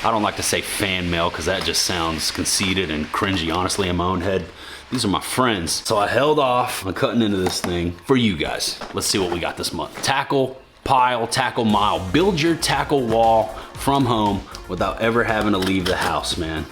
I don't like to say fan mail because that just sounds conceited and cringy, honestly, in my own head. These are my friends. So I held off on cutting into this thing for you guys. Let's see what we got this month. Tackle pile, tackle mile. Build your tackle wall from home without ever having to leave the house, man.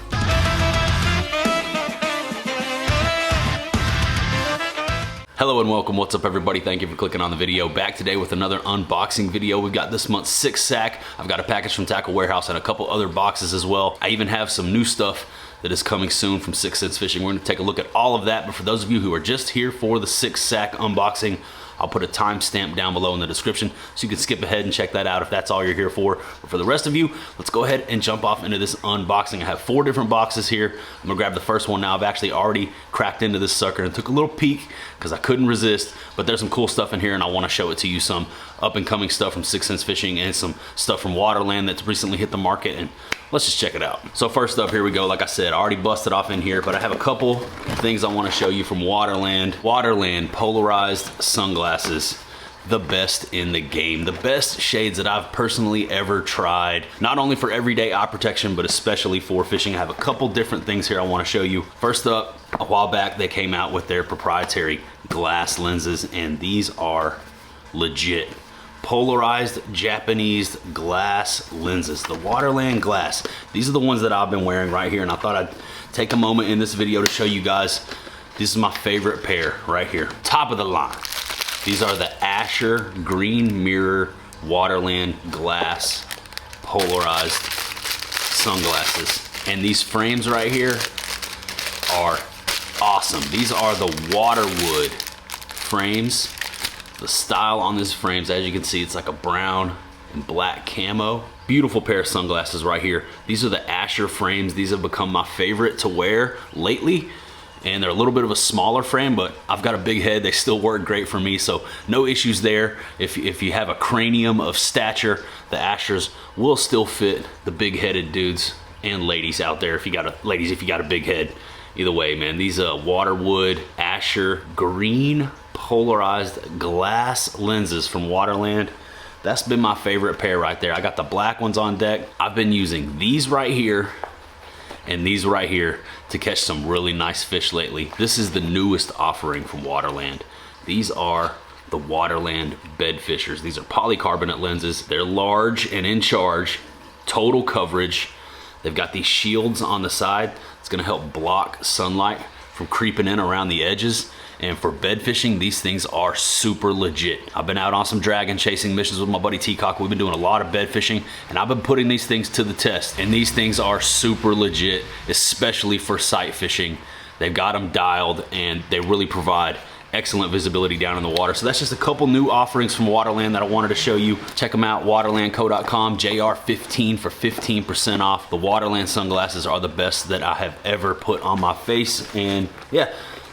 Hello and welcome. What's up, everybody? Thank you for clicking on the video. Back today with another unboxing video. We've got this month's 6-sack. I've got a package from Tackle Warehouse and a couple other boxes as well. I even have some new stuff that is coming soon from 6 Cents Fishing. We're going to take a look at all of that, but for those of you who are just here for the 6-sack unboxing, I'll put a timestamp down below in the description so you can skip ahead and check that out if that's all you're here for. But for the rest of you, let's go ahead and jump off into this unboxing. I have 4 different boxes here. I'm gonna grab the first one now. I've actually already cracked into this sucker and took a little peek because I couldn't resist, but there's some cool stuff in here and I wanna show it to you. Some up and coming stuff from 6 Cents Fishing and some stuff from Waterland that's recently hit the market, and let's just check it out. So first up, here we go. Like I said, I already busted off in here, but I have a couple things I want to show you from Waterland. Waterland polarized sunglasses, the best in the game. The best shades that I've personally ever tried, not only for everyday eye protection, but especially for fishing. I have a couple different things here I want to show you. First up, a while back, they came out with their proprietary glass lenses, and these are legit. Polarized Japanese glass lenses, the Waterland glass. These are the ones that I've been wearing right here, and I thought I'd take a moment in this video to show you guys. This is my favorite pair right here, top of the line. These are the Asher Green Mirror Waterland glass polarized sunglasses. And these frames right here are awesome. These are the Waterwood frames. The style on these frames, as you can see, it's like a brown and black camo. Beautiful pair of sunglasses right here. These are the Asher frames. These have become my favorite to wear lately, and they're a little bit of a smaller frame, but I've got a big head. They still work great for me, so no issues there. If you have a cranium of stature, the Ashers will still fit the big-headed dudes and ladies out there. If you got a big head. Either way, man, these Waterwood Asher green polarized glass lenses from Waterland, that's been my favorite pair right there. I got the black ones on deck. I've been using these right here and these right here to catch some really nice fish lately. This is the newest offering from Waterland. These are the Waterland bed fishers. These are polycarbonate lenses. They're large and in charge, total coverage. They've got these shields on the side. It's gonna help block sunlight from creeping in around the edges. And for bed fishing, these things are super legit. I've been out on some dragon chasing missions with my buddy T-Cock. We've been doing a lot of bed fishing, and I've been putting these things to the test. And these things are super legit, especially for sight fishing. They've got them dialed, and they really provide excellent visibility down in the water. So that's just a couple new offerings from Waterland that I wanted to show you. Check them out, waterlandco.com, JR15 for 15% off. The Waterland sunglasses are the best that I have ever put on my face, and yeah,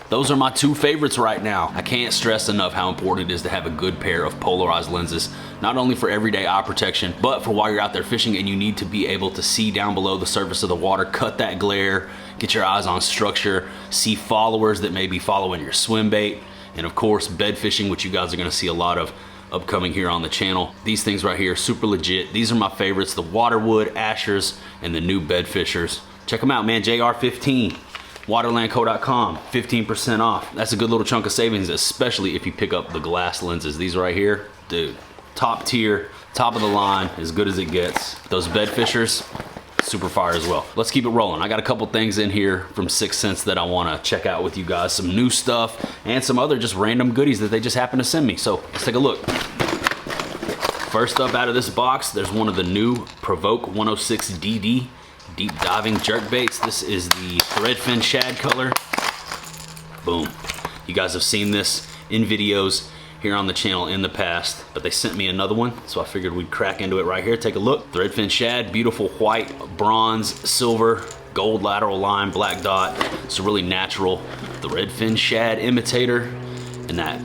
those are my 2 favorites right now. I can't stress enough how important it is to have a good pair of polarized lenses, not only for everyday eye protection, but for while you're out there fishing and you need to be able to see down below the surface of the water, cut that glare, get your eyes on structure, see followers that may be following your swim bait, and of course, bed fishing, which you guys are gonna see a lot of upcoming here on the channel. These things right here, super legit. These are my favorites, the Waterwood Ashers and the new bed fishers. Check them out, man, JR15. waterlandco.com, 15% off. That's a good little chunk of savings, especially if you pick up the glass lenses. These right here, dude, top tier, top of the line, as good as it gets. Those bed fishers, super fire as well. Let's keep it rolling. I got a couple things in here from 6 Cents that I want to check out with you guys. Some new stuff and some other just random goodies that they just happen to send me. So let's take a look. First up out of this box, there's one of the new Provoke 106DD deep diving jerk baits. This is the threadfin shad color. Boom. You guys have seen this in videos here on the channel in the past, but they sent me another one, so I figured we'd crack into it right here. Take a look. Threadfin shad, beautiful white, bronze, silver, gold lateral line, black dot. It's a really natural threadfin shad imitator, and that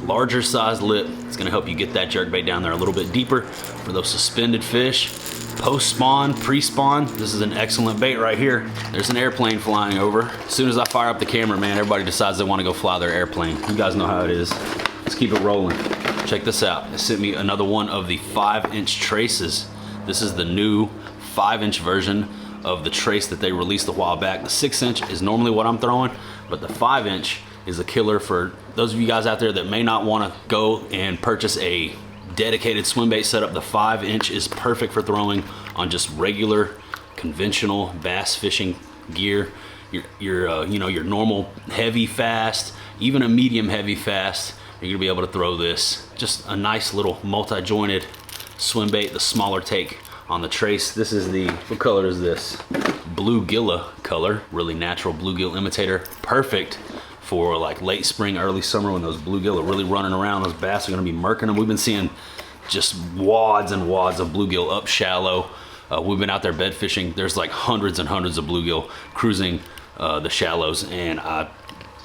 larger size lip is gonna help you get that jerkbait down there a little bit deeper for those suspended fish. Post-spawn, pre-spawn, this is an excellent bait right here. There's an airplane flying over. As soon as I fire up the camera, man, everybody decides they wanna go fly their airplane. You guys know how it is. Let's keep it rolling. Check this out. They sent me another one of the 5-inch traces. This is the new 5-inch version of the trace that they released a while back. The 6-inch is normally what I'm throwing, but the 5-inch is a killer for those of you guys out there that may not want to go and purchase a dedicated swim bait setup. The 5-inch is perfect for throwing on just regular conventional bass fishing gear. Your you know, your normal heavy fast, even a medium heavy fast, you're gonna be able to throw this. Just a nice little multi-jointed swim bait, the smaller take on the trace. This is the, what color is this? Bluegilla color, really natural bluegill imitator. Perfect for like late spring, early summer when those bluegill are really running around. Those bass are gonna be murking them. We've been seeing just wads and wads of bluegill up shallow. We've been out there bed fishing. There's like hundreds and hundreds of bluegill cruising the shallows, and I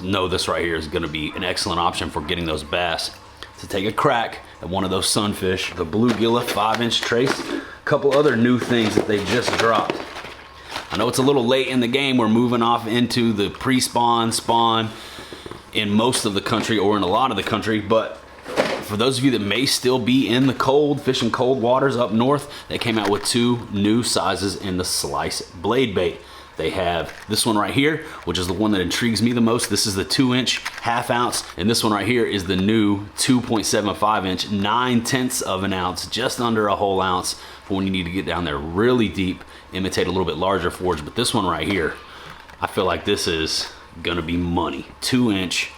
know this right here is gonna be an excellent option for getting those bass to take a crack at one of those sunfish. The Bluegilla 5-inch trace. A couple other new things that they just dropped. I know it's a little late in the game. We're moving off into the pre-spawn, spawn in most of the country, or in a lot of the country, but for those of you that may still be in the cold, fishing cold waters up north, they came out with 2 new sizes in the slice blade bait. They have this one right here, which is the one that intrigues me the most. This is the 2-inch, 1/2 ounce, and this one right here is the new 2.75-inch, 9/10 of an ounce, just under a whole ounce for when you need to get down there really deep, imitate a little bit larger forage. But this one right here, I feel like this is gonna be money. 2-inch,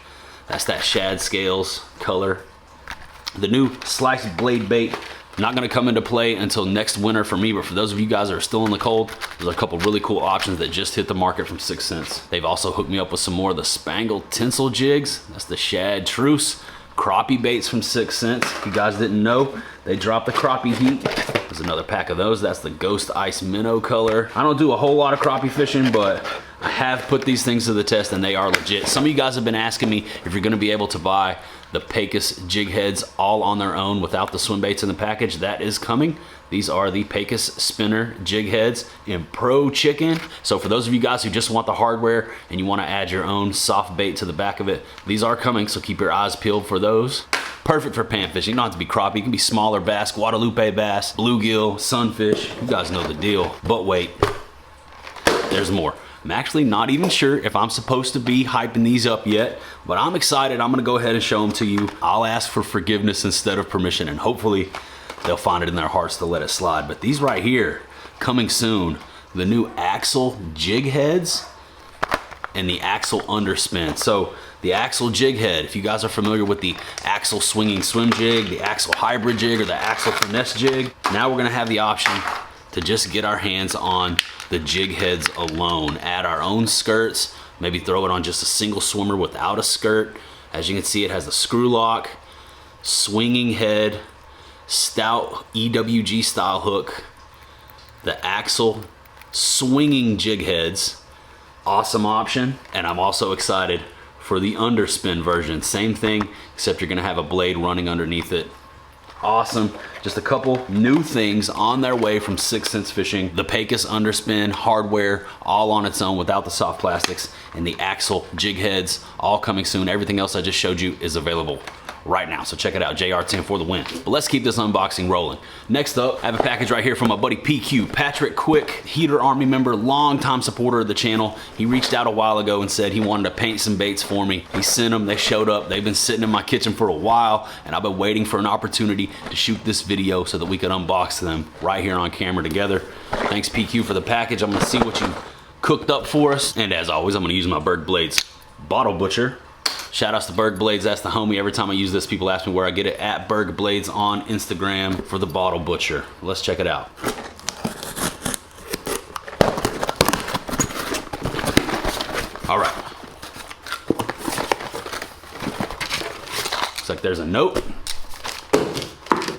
that's that shad scales color. The new sliced blade bait, not gonna come into play until next winter for me, but for those of you guys that are still in the cold, there's a couple really cool options that just hit the market from 6 cents. They've also hooked me up with some more of the spangled tinsel jigs. That's the shad truce. Crappie baits from 6 cents. If you guys didn't know, they dropped the crappie heat. There's another pack of those. That's the Ghost Ice Minnow color. I don't do a whole lot of crappie fishing, but I have put these things to the test and they are legit. Some of you guys have been asking me if you're gonna be able to buy the Pecos jig heads all on their own without the swim baits in the package. That is coming. These are the Pecos spinner jig heads in Pro Chicken. So for those of you guys who just want the hardware and you want to add your own soft bait to the back of it, these are coming, so keep your eyes peeled for those. Perfect for pan fishing. You don't have to be crappie. You can be smaller bass, Guadalupe bass, bluegill, sunfish. You guys know the deal. But wait, there's more. I'm actually not even sure if I'm supposed to be hyping these up yet, but I'm excited. I'm gonna go ahead and show them to you. I'll ask for forgiveness instead of permission, and hopefully they'll find it in their hearts to let it slide. But these right here, coming soon, the new Axle jig heads and the Axle underspin. So the Axle jig head, if you guys are familiar with the Axle swinging swim jig, the Axle hybrid jig, or the Axle finesse jig, now we're gonna have the option to just get our hands on the jig heads alone, add our own skirts, maybe throw it on just a single swimmer without a skirt. As you can see, it has a screw lock, swinging head, stout EWG style hook, the Axle swinging jig heads. Awesome option. And I'm also excited for the underspin version. Same thing, except you're gonna have a blade running underneath it. Awesome. Just a couple new things on their way from 6 Cents Fishing. The Pecos underspin hardware all on its own without the soft plastics, and the Axle jig heads all coming soon. Everything else I just showed you is available right now, so check it out. JR10 for the win. But let's keep this unboxing rolling. Next up, I have a package right here from my buddy PQ, Patrick Quick, Heater Army member, longtime supporter of the channel. He reached out a while ago and said he wanted to paint some baits for me. He sent them, they showed up. They've been sitting in my kitchen for a while, and I've been waiting for an opportunity to shoot this video so that we could unbox them right here on camera together. Thanks PQ for the package. I'm gonna see what you cooked up for us. And as always, I'm gonna use my Berg Blades Bottle Butcher. Shout outs to Berg Blades, that's the homie. Every time I use this, people ask me where I get it, at Berg Blades on Instagram for the Bottle Butcher. Let's check it out. All right. Looks like there's a note,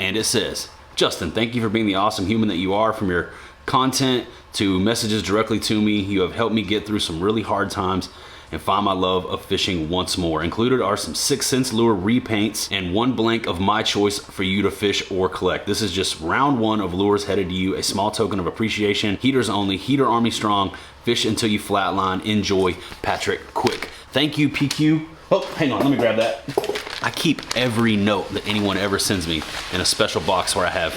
and it says, Justin, thank you for being the awesome human that you are. From your content to messages directly to me, you have helped me get through some really hard times and find my love of fishing once more. Included are some 6 Cents lure repaints and one blank of my choice for you to fish or collect. This is just round 1 of lures headed to you, a small token of appreciation. Heaters only, Heater Army strong, fish until you flatline. Enjoy, Patrick Quick. Thank you, PQ. Oh, hang on, let me grab that. I keep every note that anyone ever sends me in a special box where I have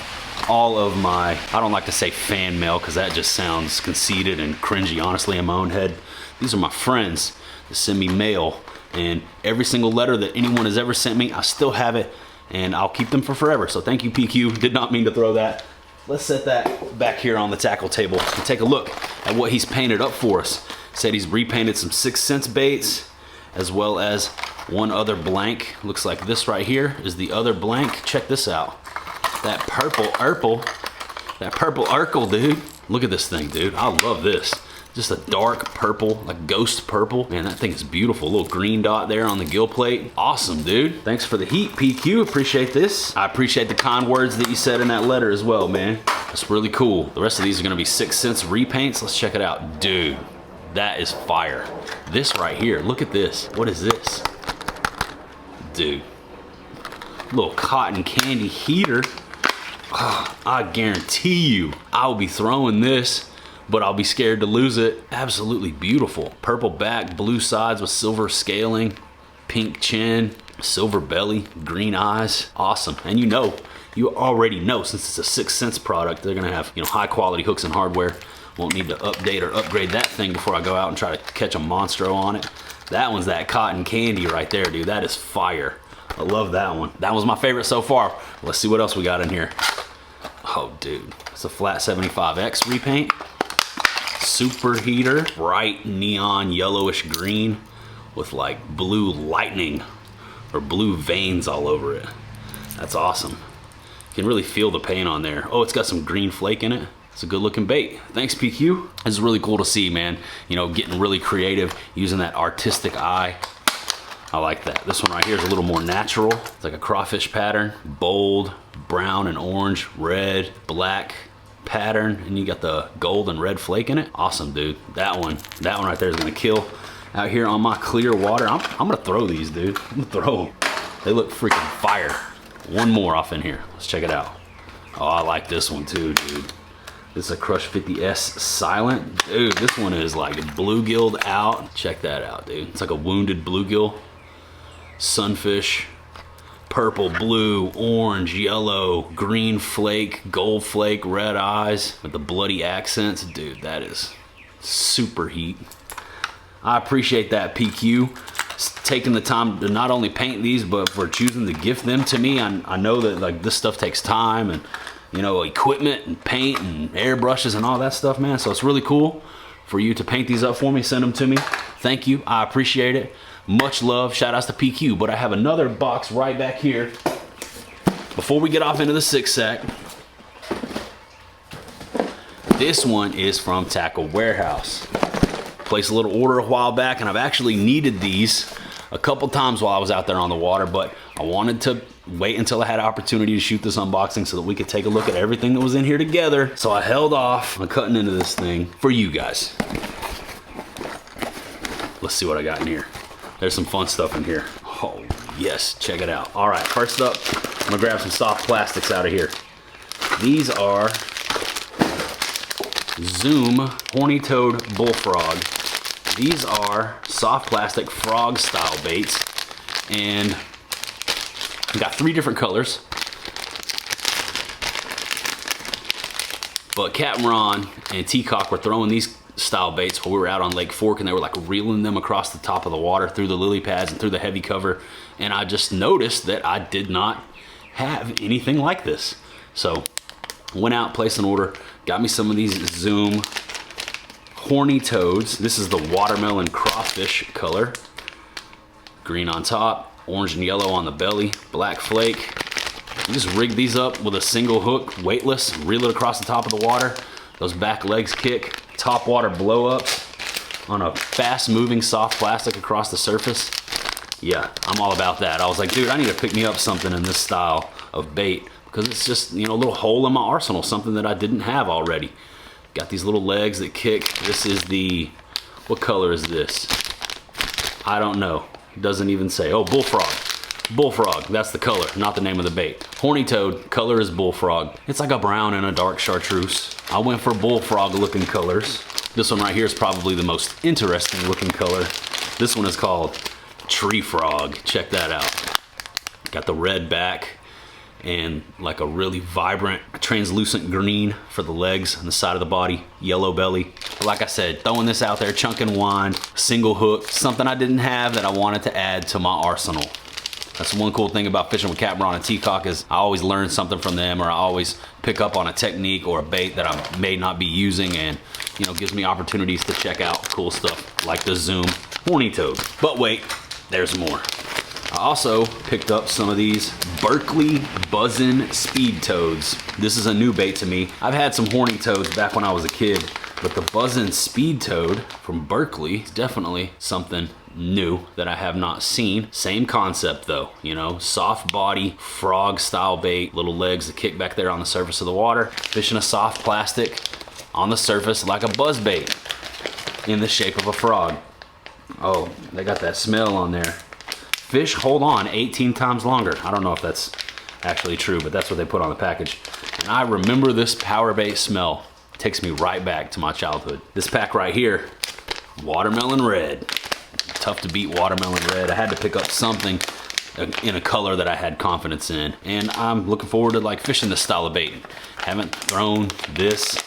all of my, I don't like to say fan mail because that just sounds conceited and cringy, honestly, in my own head. These are my friends that send me mail, and every single letter that anyone has ever sent me, I still have it, and I'll keep them for forever. So thank you, PQ. Did not mean to throw that. Let's set that back here on the tackle table and take a look at what he's painted up for us. Said he's repainted some 6 cents baits, as well as one other blank. Looks like this right here is the other blank. Check this out. That purple Urkel, dude. Look at this thing, dude. I love this. Just a dark purple, like ghost purple. Man, that thing is beautiful. A little green dot there on the gill plate. Awesome, dude. Thanks for the heat, PQ. Appreciate this. I appreciate the kind words that you said in that letter as well, man. That's really cool. The rest of these are gonna be 6 cents repaints. Let's check it out. Dude, that is fire. This right here, look at this. What is this? Dude, little cotton candy heater. Oh, I guarantee you, I'll be throwing this, but I'll be scared to lose it. Absolutely beautiful. Purple back, blue sides with silver scaling, pink chin, silver belly, green eyes. Awesome. And you already know, since it's a 6 cents product, they're gonna have, high quality hooks and hardware. Won't need to update or upgrade that thing before I go out and try to catch a monstro on it. That one's that cotton candy right there, dude. That is fire. I love that one. That was my favorite so far. Let's see what else we got in here. Oh, dude. It's a flat 75X repaint. Super heater. Bright neon yellowish green with like blue lightning or blue veins all over it. That's awesome. You can really feel the paint on there. Oh, it's got some green flake in it. It's a good looking bait. Thanks, PQ. This is really cool to see, man. Getting really creative, using that artistic eye. I like that. This one right here is a little more natural. It's like a crawfish pattern, bold, brown and orange, red, black pattern, and you got the gold and red flake in it. Awesome, dude. That one right there is gonna kill out here on my clear water. I'm gonna throw these, dude. I'm gonna throw them. They look freaking fire. One more off in here. Let's check it out. Oh, I like this one too, dude. This is a Crush 50S Silent. Dude, this one is like bluegilled out. Check that out, dude. It's like a wounded bluegill. Sunfish, purple, blue, orange, yellow, green flake, gold flake, red eyes with the bloody accents. Dude, that is super heat. I appreciate that, PQ. Taking the time to not only paint these, but for choosing to gift them to me. I know that like this stuff takes time and equipment and paint and airbrushes and all that stuff, man. So it's really cool for you to paint these up for me, send them to me. Thank you, I appreciate it. Much love, shout outs to PQ. But I have another box right back here. Before we get off into the 6-sack, this one is from Tackle Warehouse. Placed a little order a while back, and I've actually needed these a couple times while I was out there on the water, but I wanted to wait until I had an opportunity to shoot this unboxing so that we could take a look at everything that was in here together. So I held off on cutting into this thing for you guys. Let's see what I got in here. There's some fun stuff in here. Oh, yes, check it out. All right, first up, I'm gonna grab some soft plastics out of here. These are Zoom Horny-Toed Bullfrog. These are soft plastic frog style baits, and we got 3 different colors. But Captain Ron and T-Cock were throwing these style baits while we were out on Lake Fork, and they were like reeling them across the top of the water through the lily pads and through the heavy cover, and I just noticed that I did not have anything like this. So went out, placed an order, got me some of these Zoom Horny Toads. This is the watermelon crawfish color. Green on top, orange and yellow on the belly, black flake. You just rig these up with a single hook, weightless, reel it across the top of the water. Those back legs kick, top water blow up on a fast moving soft plastic across the surface. Yeah, I'm all about that. I was like, dude, I need to pick me up something in this style of bait because it's just, a little hole in my arsenal, something that I didn't have already. Got these little legs that kick. This is the, what color is this? I don't know. It doesn't even say. Oh, bullfrog. Bullfrog, that's the color, not the name of the bait. Horny toad, color is bullfrog. It's like a brown and a dark chartreuse. I went for bullfrog looking colors. This one right here is probably the most interesting looking color. This one is called tree frog. Check that out. Got the red back and like a really vibrant translucent green for the legs and the side of the body, yellow belly. But like I said, throwing this out there, chunk and wind, single hook, something I didn't have that I wanted to add to my arsenal. That's one cool thing about fishing with catamaran and Teacock is I always learn something from them, or I always pick up on a technique or a bait that I may not be using, and you know, gives me opportunities to check out cool stuff like the Zoom horny toad. But wait, there's more. I also picked up some of these Berkley Buzzin' Speed Toads. This is a new bait to me. I've had some horny toads back when I was a kid, but the Buzzin' Speed Toad from Berkley is definitely something new that I have not seen. Same concept though, you know, soft body, frog style bait, little legs that kick back there on the surface of the water, fishing a soft plastic on the surface like a buzz bait in the shape of a frog. Oh, they got that smell on there. Fish hold on 18 times longer. I don't know if that's actually true, but that's what they put on the package. And I remember this power bait smell. It takes me right back to my childhood. This pack right here, watermelon red. Tough to beat watermelon red. I had to pick up something in a color that I had confidence in. And I'm looking forward to like fishing this style of bait. Haven't thrown this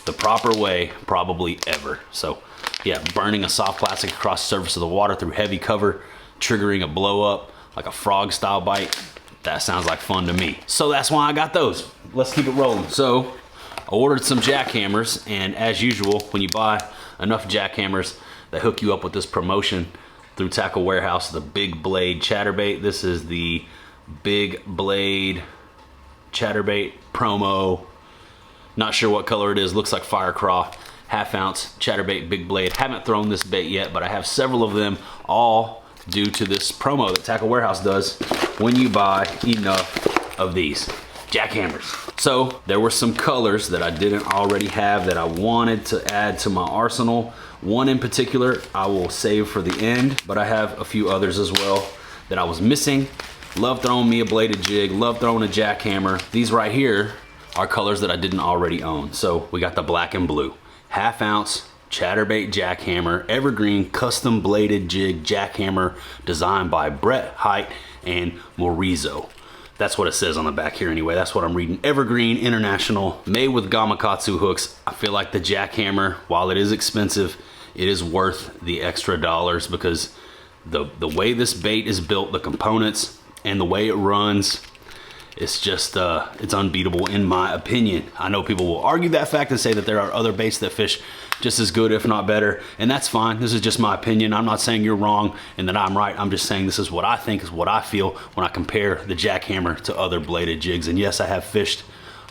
the proper way probably ever. So yeah, burning a soft plastic across the surface of the water through heavy cover, triggering a blow up like a frog style bite. That sounds like fun to me. So that's why I got those. Let's keep it rolling. So I ordered some jackhammers, and as usual, when you buy enough jackhammers, they hook you up with this promotion through Tackle Warehouse, the Big Blade Chatterbait. This is the Big Blade Chatterbait promo. Not sure what color it is, looks like Firecraw. Half ounce chatterbait Big Blade. Haven't thrown this bait yet, but I have several of them, all due to this promo that Tackle Warehouse does when you buy enough of these jackhammers. So there were some colors that I didn't already have that I wanted to add to my arsenal. One in particular I will save for the end, but I have a few others as well that I was missing. Love throwing me a bladed jig, love throwing a jackhammer. These right here are colors that I didn't already own. So we got the black and blue. Half ounce chatterbait jackhammer, evergreen custom bladed jig jackhammer designed by Brett Height and Morizo. That's what it says on the back here anyway. That's what I'm reading. Evergreen International, made with Gamakatsu hooks. I feel like the jackhammer, while it is expensive, it is worth the extra dollars because the way this bait is built, the components, and the way it runs, it's just, it's unbeatable in my opinion. I know people will argue that fact and say that there are other baits that fish just as good, if not better, and that's fine. This is just my opinion. I'm not saying you're wrong and that I'm right. I'm just saying this is what I think, is what I feel when I compare the jackhammer to other bladed jigs. And yes, I have fished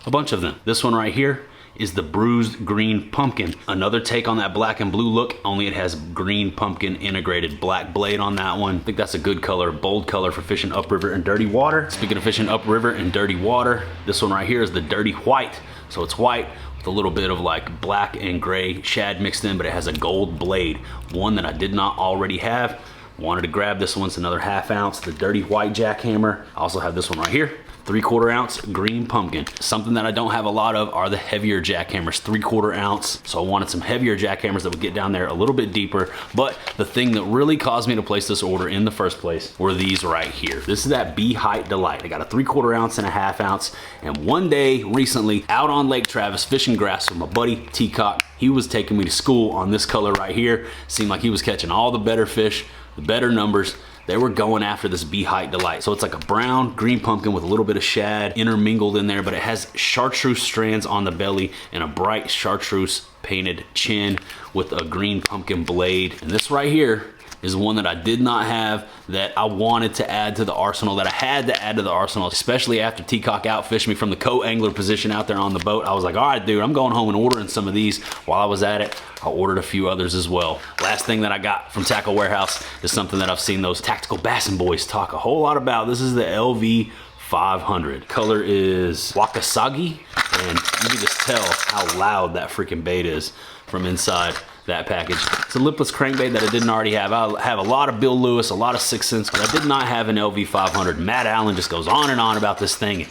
a bunch of them. This one right here is the Bruised Green Pumpkin. Another take on that black and blue look, only it has green pumpkin integrated black blade on that one. I think that's a good color, bold color for fishing upriver and dirty water. Speaking of fishing upriver and dirty water, this one right here is the Dirty White. So it's white with a little bit of like black and gray shad mixed in, but it has a gold blade. One that I did not already have. Wanted to grab this one. It's another half ounce, the Dirty White jackhammer. I also have this one right here, 3/4 ounce green pumpkin. Something that I don't have a lot of are the heavier jackhammers, 3/4 ounce. So I wanted some heavier jackhammers that would get down there a little bit deeper. But the thing that really caused me to place this order in the first place were these right here. This is that Be Height Delight. I got a 3/4 ounce and a half ounce. And one day recently out on Lake Travis fishing grass with my buddy Teacock, he was taking me to school on this color right here. Seemed like he was catching all the better fish, the better numbers. They were going after this Be Height Delight. So it's like a brown green pumpkin with a little bit of shad intermingled in there, but it has chartreuse strands on the belly and a bright chartreuse painted chin with a green pumpkin blade. And this right here is one that I did not have that I wanted to add to the arsenal, that I had to add to the arsenal, especially after Teacock outfished me from the co-angler position out there on the boat. I was like, all right, dude, I'm going home and ordering some of these. While I was at it, I ordered a few others as well. Last thing that I got from Tackle Warehouse is something that I've seen those tactical bassin boys talk a whole lot about. This is the LV 500. Color is Wakasagi, and you can just tell how loud that freaking bait is from inside that package. It's a lipless crankbait that I didn't already have. I have a lot of Bill Lewis, a lot of 6th Sense, but I did not have an LV 500. Matt Allen just goes on and on about this thing.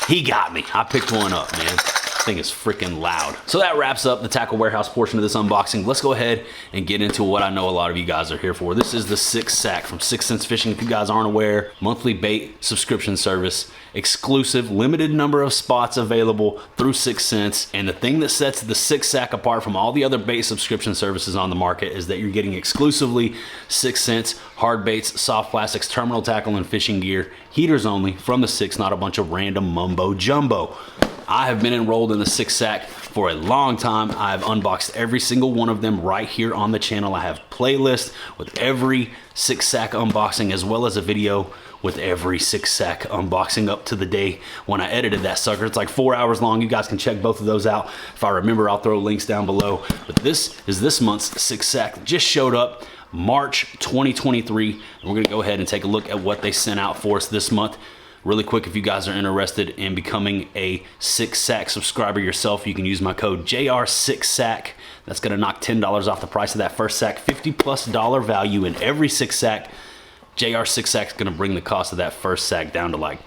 He got me. I picked one up, man. thing is freaking loud. So that wraps up the Tackle Warehouse portion of this unboxing. Let's go ahead and get into what I know a lot of you guys are here for. This is the 6 Sack from 6 Cents Fishing. If you guys aren't aware, monthly bait subscription service, exclusive, limited number of spots available through 6 Cents. And the thing that sets the 6 Sack apart from all the other bait subscription services on the market is that you're getting exclusively 6 Cents hard baits, soft plastics, terminal tackle, and fishing gear, heaters only, from the 6, not a bunch of random mumbo jumbo. I have been enrolled in the 6 Sack for a long time. I've unboxed every single one of them right here on the channel. I have playlists with every 6 Sack unboxing, as well as a video with every 6 Sack unboxing up to the day when I edited that sucker. It's like 4 hours long. You guys can check both of those out. If I remember, I'll throw links down below. But this is this month's 6 Sack. Just showed up March 2023. And we're gonna go ahead and take a look at what they sent out for us this month. Really quick, if you guys are interested in becoming a 6 Sack subscriber yourself, you can use my code JR6SACK. That's gonna knock $10 off the price of that first sack, $50+ value in every 6 Sack. JR6SACK is gonna bring the cost of that first sack down to like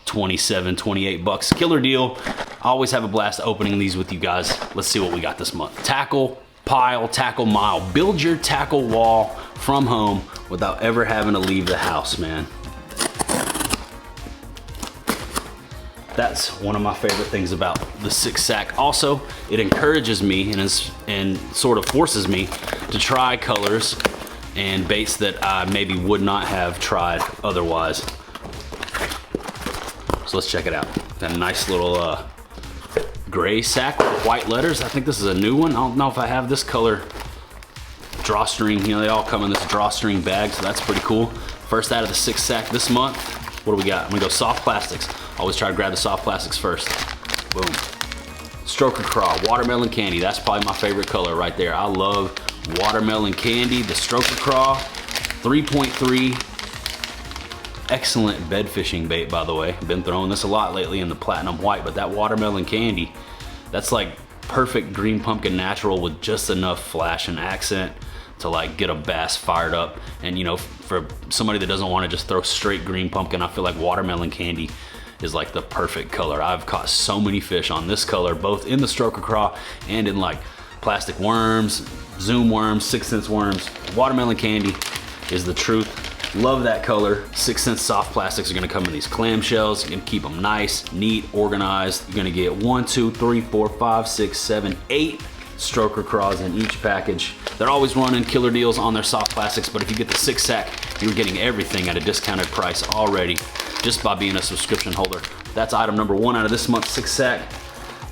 27, 28 bucks. Killer deal. I always have a blast opening these with you guys. Let's see what we got this month. Tackle pile, tackle mile. Build your tackle wall from home without ever having to leave the house, man. That's one of my favorite things about the 6 Sack. Also, it encourages me and sort of forces me to try colors and baits that I maybe would not have tried otherwise. So let's check it out. That nice little gray sack with white letters. I think this is a new one. I don't know if I have this color drawstring. You know, they all come in this drawstring bag, so that's pretty cool. First out of the 6 Sack this month. What do we got? I'm gonna go soft plastics. Always try to grab the soft plastics first. Boom. Stroker Craw, watermelon candy. That's probably my favorite color right there. I love watermelon candy. The Stroker Craw, 3.3. Excellent bed fishing bait, by the way. Been throwing this a lot lately in the platinum white, but that watermelon candy, that's like perfect green pumpkin natural with just enough flash and accent to like get a bass fired up. And you know, for somebody that doesn't want to just throw straight green pumpkin, I feel like watermelon candy is like the perfect color. I've caught so many fish on this color, both in the Stroker Craw and in like plastic worms, zoom worms, 6 Cents worms. Watermelon candy is the truth. Love that color. 6 Cents soft plastics are gonna come in these clamshells. You're gonna keep them nice, neat, organized. You're gonna get 1, 2, 3, 4, 5, 6, 7, 8 Stroker Craws in each package. They're always running killer deals on their soft plastics, but if you get the 6 Sack, you're getting everything at a discounted price already just by being a subscription holder. That's item number 1 out of this month's 6 Sack,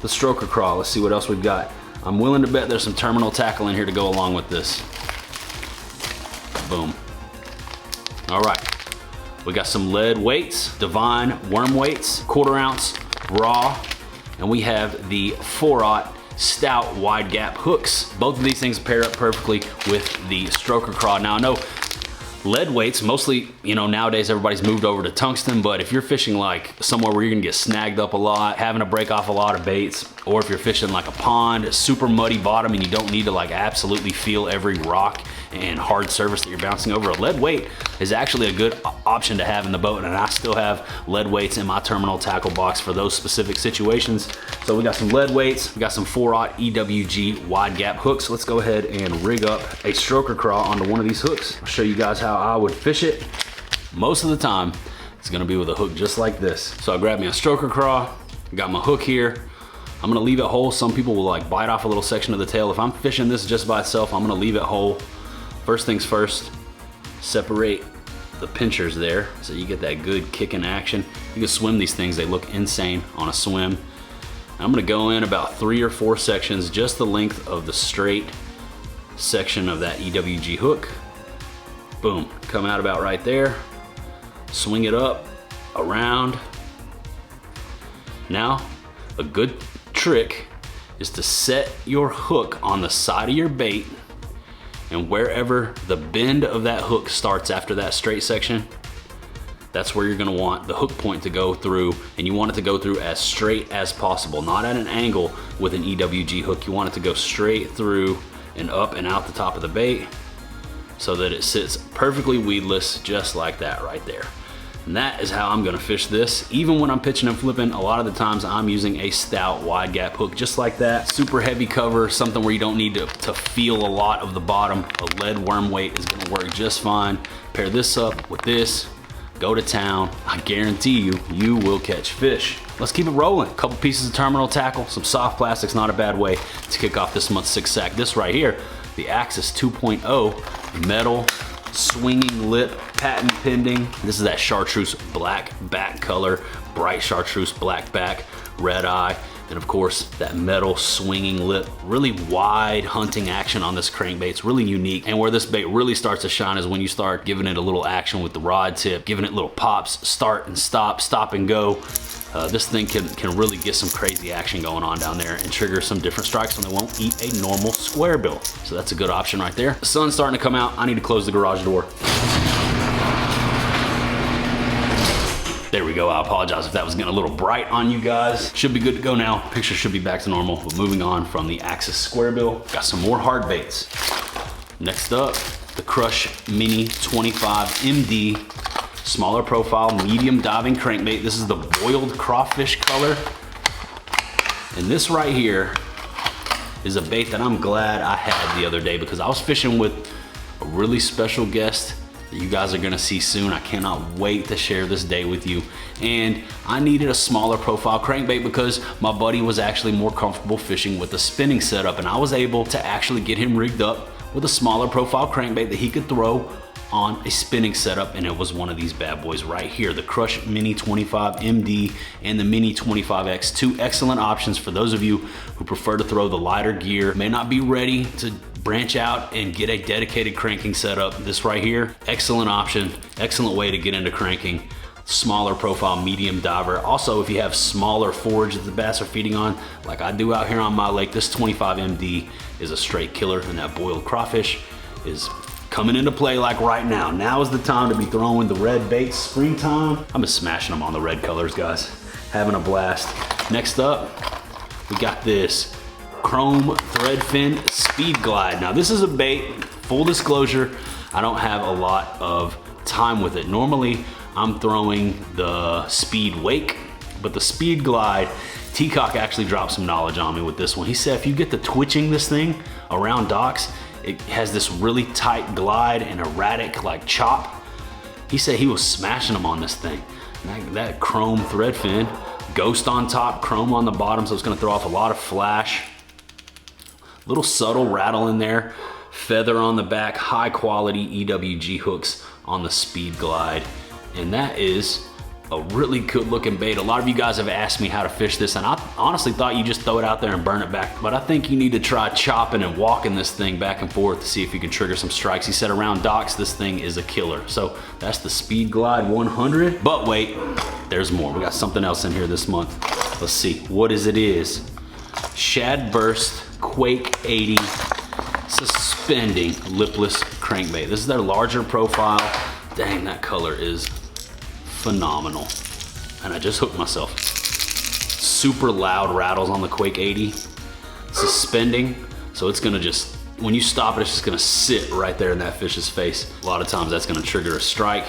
the Stroker Craw. Let's see what else we've got. I'm willing to bet there's some terminal tackle in here to go along with this. Boom. All right, we got some lead weights, Divine worm weights, 1/4 ounce raw, and we have the 4/0 stout wide gap hooks. Both of these things pair up perfectly with the Stroker Craw. Now I know lead weights, mostly, you know, nowadays everybody's moved over to tungsten, but if you're fishing like somewhere where you're gonna get snagged up a lot, having to break off a lot of baits, or if you're fishing like a pond, a super muddy bottom, and you don't need to like absolutely feel every rock and hard surface that you're bouncing over, a lead weight is actually a good option to have in the boat. And I still have lead weights in my terminal tackle box for those specific situations. So we got some lead weights, we got some 4/0 EWG wide gap hooks. Let's go ahead and rig up a Stroker Craw onto one of these hooks. I'll show you guys how I would fish it. Most of the time, it's gonna be with a hook just like this. So I grabbed me a Stroker Craw, got my hook here. I'm gonna leave it whole. Some people will like bite off a little section of the tail. If I'm fishing this just by itself, I'm gonna leave it whole. First things first, separate the pinchers there so you get that good kicking action. You can swim these things, they look insane on a swim. I'm gonna go in about 3 or 4 sections, just the length of the straight section of that EWG hook. Boom, come out about right there. Swing it up, around. Now, a good trick is to set your hook on the side of your bait, and wherever the bend of that hook starts after that straight section, that's where you're gonna want the hook point to go through, and you want it to go through as straight as possible, not at an angle with an EWG hook. You want it to go straight through and up and out the top of the bait so that it sits perfectly weedless, just like that right there. And that is how I'm gonna fish this. Even when I'm pitching and flipping, a lot of the times I'm using a stout wide gap hook just like that. Super heavy cover, something where you don't need to feel a lot of the bottom. A lead worm weight is gonna work just fine. Pair this up with this, go to town. I guarantee you, you will catch fish. Let's keep it rolling. A couple pieces of terminal tackle, some soft plastics, not a bad way to kick off this month's 6 sack. This right here, the Axis 2.0 metal swinging lip, patent pending. This is that chartreuse black back color, bright chartreuse black back, red eye. And of course, that metal swinging lip, really wide hunting action on this crankbait. It's really unique. And where this bait really starts to shine is when you start giving it a little action with the rod tip, giving it little pops, start and stop and go. This thing can really get some crazy action going on down there and trigger some different strikes when they won't eat a normal square bill. So that's a good option right there. The sun's starting to come out. I need to close the garage door. There we go. I apologize if that was getting a little bright on you guys. Should be good to go now. Picture should be back to normal. But moving on from the Axis square bill, got some more hard baits. Next up, the Crush Mini 25 MD. Smaller profile, medium diving crankbait. This is the boiled crawfish color. And this right here is a bait that I'm glad I had the other day because I was fishing with a really special guest that you guys are gonna see soon. I cannot wait to share this day with you. And I needed a smaller profile crankbait because my buddy was actually more comfortable fishing with a spinning setup, and I was able to actually get him rigged up with a smaller profile crankbait that he could throw on a spinning setup, and it was one of these bad boys right here, the Crush Mini 25 MD and the Mini 25X. Two excellent options for those of you who prefer to throw the lighter gear, may not be ready to branch out and get a dedicated cranking setup. This right here, excellent option, excellent way to get into cranking. Smaller profile, medium diver. Also, if you have smaller forage that the bass are feeding on, like I do out here on my lake, this 25 MD is a straight killer, and that boiled crawfish is coming into play like right now. Now is the time to be throwing the red baits. Springtime, I'm just smashing them on the red colors, guys. Having a blast. Next up, we got this chrome thread fin speed glide. Now this is a bait, full disclosure, I don't have a lot of time with it. Normally I'm throwing the speed wake, but the speed glide, T-Cock actually dropped some knowledge on me with this one. He said if you get the twitching this thing around docks, it has this really tight glide and erratic like chop. He said he was smashing them on this thing. That chrome thread fin, ghost on top, chrome on the bottom, so it's gonna throw off a lot of flash. Little subtle rattle in there, feather on the back, high quality EWG hooks on the speed glide. And that is a really good looking bait. A lot of you guys have asked me how to fish this, and I honestly thought you just throw it out there and burn it back. But I think you need to try chopping and walking this thing back and forth to see if you can trigger some strikes. He said around docks, this thing is a killer. So that's the Speed Glide 100. But wait, there's more. We got something else in here this month. Let's see what is. Shad Burst Quake 80 suspending lipless crankbait. This is their larger profile. Dang, that color is phenomenal. And I just hooked myself. Super loud rattles on the Quake 80. Suspending, so it's gonna just, when you stop it, it's just gonna sit right there in that fish's face. A lot of times that's gonna trigger a strike.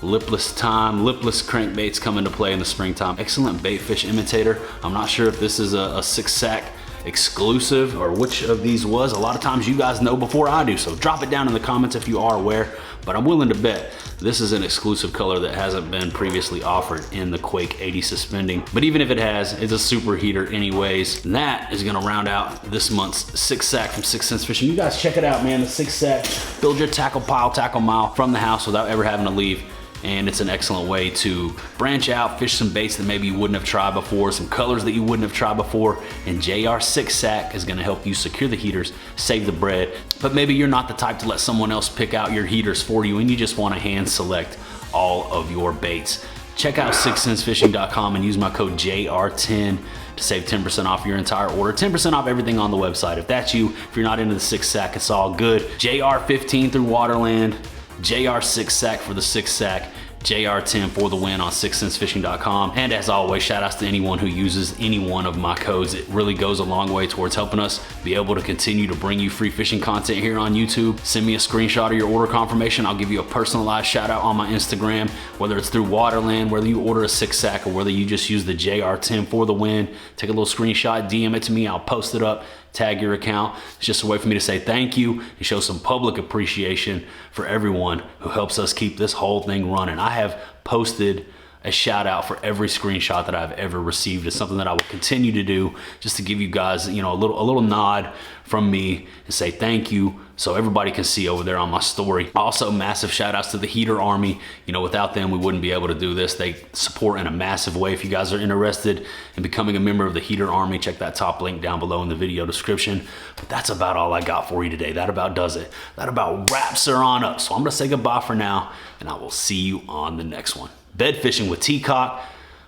Lipless time, lipless crankbaits come into play in the springtime. Excellent bait fish imitator. I'm not sure if this is a 6-sack exclusive or which of these was. A lot of times you guys know before I do, so drop it down in the comments if you are aware, but I'm willing to bet this is an exclusive color that hasn't been previously offered in the Quake 80 suspending. But even if it has, it's a super heater anyways. And that is gonna round out this month's 6-sack from 6 Cents Fishing. You guys check it out, man. The 6-sack, build your tackle pile, tackle mile from the house without ever having to leave. And it's an excellent way to branch out, fish some baits that maybe you wouldn't have tried before, some colors that you wouldn't have tried before. And JR 6-sack is gonna help you secure the heaters, save the bread. But maybe you're not the type to let someone else pick out your heaters for you and you just wanna hand select all of your baits. Check out 6centsfishing.com and use my code JR10 to save 10% off your entire order. 10% off everything on the website. If that's you, if you're not into the 6-sack, it's all good. JR15 through Waterland, JR 6-sack for the 6-sack, JR10 for the win on 6centsfishing.com. And as always, shout outs to anyone who uses any one of my codes. It really goes a long way towards helping us be able to continue to bring you free fishing content here on YouTube. Send me a screenshot of your order confirmation. I'll give you a personalized shout out on my Instagram, whether it's through Waterland, whether you order a 6-sack, or whether you just use the JR10 for the win. Take a little screenshot, DM it to me, I'll post it up, tag your account. It's just a way for me to say thank you and show some public appreciation for everyone who helps us keep this whole thing running. I have posted a shout out for every screenshot that I've ever received. It's something that I will continue to do just to give you guys, you know, a little nod from me and say thank you, so everybody can see over there on my story. Also, massive shout outs to the Heater Army. You know, without them, we wouldn't be able to do this. They support in a massive way. If you guys are interested in becoming a member of the Heater Army, check that top link down below in the video description. But that's about all I got for you today. That about does it. That about wraps her on up. So I'm gonna say goodbye for now, and I will see you on the next one. Bed fishing with Teacock.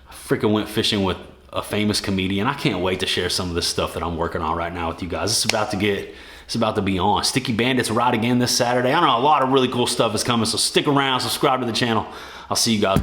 I freaking went fishing with a famous comedian. I can't wait to share some of this stuff that I'm working on right now with you guys. It's about to be on. Sticky Bandits ride again this Saturday. I don't know, a lot of really cool stuff is coming, so stick around, subscribe to the channel. I'll see you guys.